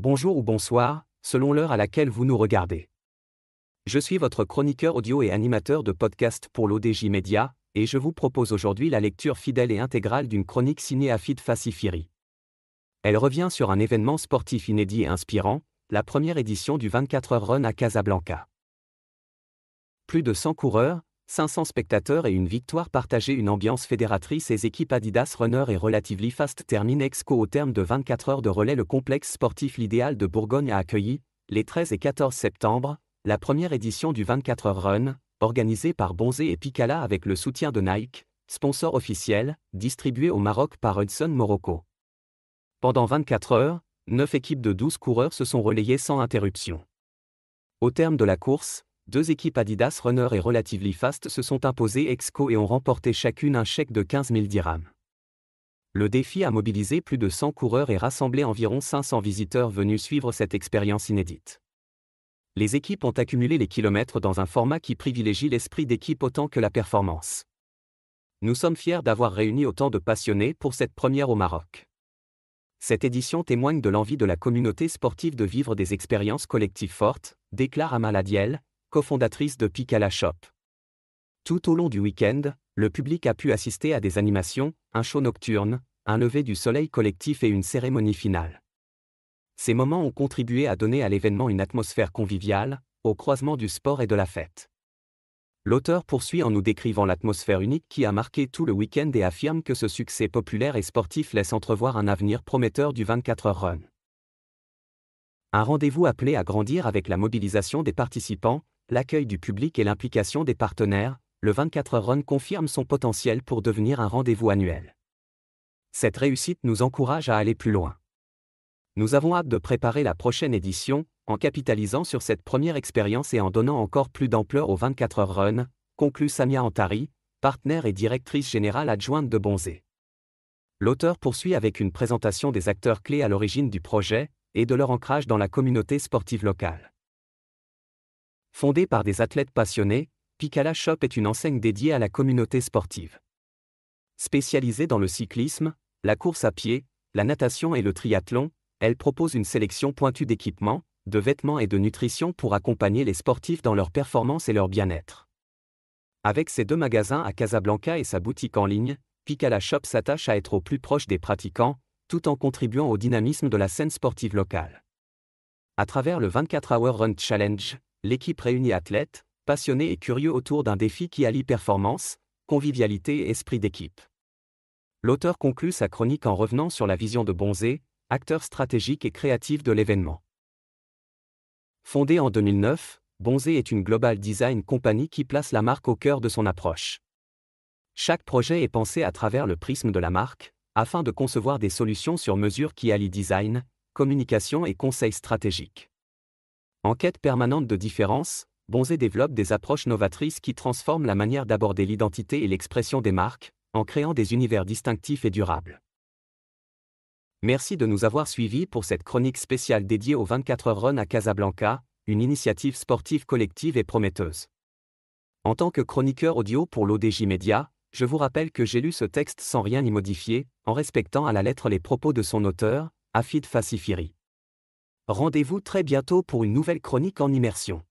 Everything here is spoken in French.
Bonjour ou bonsoir, selon l'heure à laquelle vous nous regardez. Je suis votre chroniqueur audio et animateur de podcast pour l'ODJ Media, et je vous propose aujourd'hui la lecture fidèle et intégrale d'une chronique signée Afid Fassifiri. Elle revient sur un événement sportif inédit et inspirant, la première édition du 24 Heures Run à Casablanca. Plus de 100 coureurs, 500 spectateurs et une victoire partagée, une ambiance fédératrice. Les équipes Adidas Runner et Relatively Fast terminent exco au terme de 24 heures de relais. Le complexe sportif L'Idéal de Bourgogne a accueilli, les 13 et 14 septembre, la première édition du 24 Heures Run, organisée par Bonzé et Picala avec le soutien de Nike, sponsor officiel, distribué au Maroc par Hudson Morocco. Pendant 24 heures, 9 équipes de 12 coureurs se sont relayées sans interruption. Au terme de la course, 2 équipes Adidas Runner et Relatively Fast se sont imposées exco et ont remporté chacune un chèque de 15 000 dirhams. Le défi a mobilisé plus de 100 coureurs et rassemblé environ 500 visiteurs venus suivre cette expérience inédite. Les équipes ont accumulé les kilomètres dans un format qui privilégie l'esprit d'équipe autant que la performance. Nous sommes fiers d'avoir réuni autant de passionnés pour cette première au Maroc. Cette édition témoigne de l'envie de la communauté sportive de vivre des expériences collectives fortes, déclare Amal Adiel, cofondatrice de Picala Shop. Tout au long du week-end, le public a pu assister à des animations, un show nocturne, un lever du soleil collectif et une cérémonie finale. Ces moments ont contribué à donner à l'événement une atmosphère conviviale, au croisement du sport et de la fête. L'auteur poursuit en nous décrivant l'atmosphère unique qui a marqué tout le week-end et affirme que ce succès populaire et sportif laisse entrevoir un avenir prometteur du 24 Heures Run. Un rendez-vous appelé à grandir avec la mobilisation des participants, l'accueil du public et l'implication des partenaires, le 24 Heures Run confirme son potentiel pour devenir un rendez-vous annuel. Cette réussite nous encourage à aller plus loin. Nous avons hâte de préparer la prochaine édition, en capitalisant sur cette première expérience et en donnant encore plus d'ampleur au 24 Heures Run, conclut Samia Antari, partenaire et directrice générale adjointe de Bonzé. L'auteur poursuit avec une présentation des acteurs clés à l'origine du projet, et de leur ancrage dans la communauté sportive locale. Fondée par des athlètes passionnés, Picala Shop est une enseigne dédiée à la communauté sportive. Spécialisée dans le cyclisme, la course à pied, la natation et le triathlon, elle propose une sélection pointue d'équipements, de vêtements et de nutrition pour accompagner les sportifs dans leur performance et leur bien-être. Avec ses 2 magasins à Casablanca et sa boutique en ligne, Picala Shop s'attache à être au plus proche des pratiquants, tout en contribuant au dynamisme de la scène sportive locale. À travers le 24 Hour Run Challenge, l'équipe réunit athlètes, passionnés et curieux autour d'un défi qui allie performance, convivialité et esprit d'équipe. L'auteur conclut sa chronique en revenant sur la vision de Bonzé, acteur stratégique et créatif de l'événement. Fondée en 2009, Bonzé est une global design compagnie qui place la marque au cœur de son approche. Chaque projet est pensé à travers le prisme de la marque, afin de concevoir des solutions sur mesure qui allient design, communication et conseils stratégiques. En quête permanente de différence, Bonzé développe des approches novatrices qui transforment la manière d'aborder l'identité et l'expression des marques, en créant des univers distinctifs et durables. Merci de nous avoir suivis pour cette chronique spéciale dédiée au 24 Heures Run à Casablanca, une initiative sportive collective et prometteuse. En tant que chroniqueur audio pour l'ODJ Media, je vous rappelle que j'ai lu ce texte sans rien y modifier, en respectant à la lettre les propos de son auteur, Afid Fassifiri. Rendez-vous très bientôt pour une nouvelle chronique en immersion.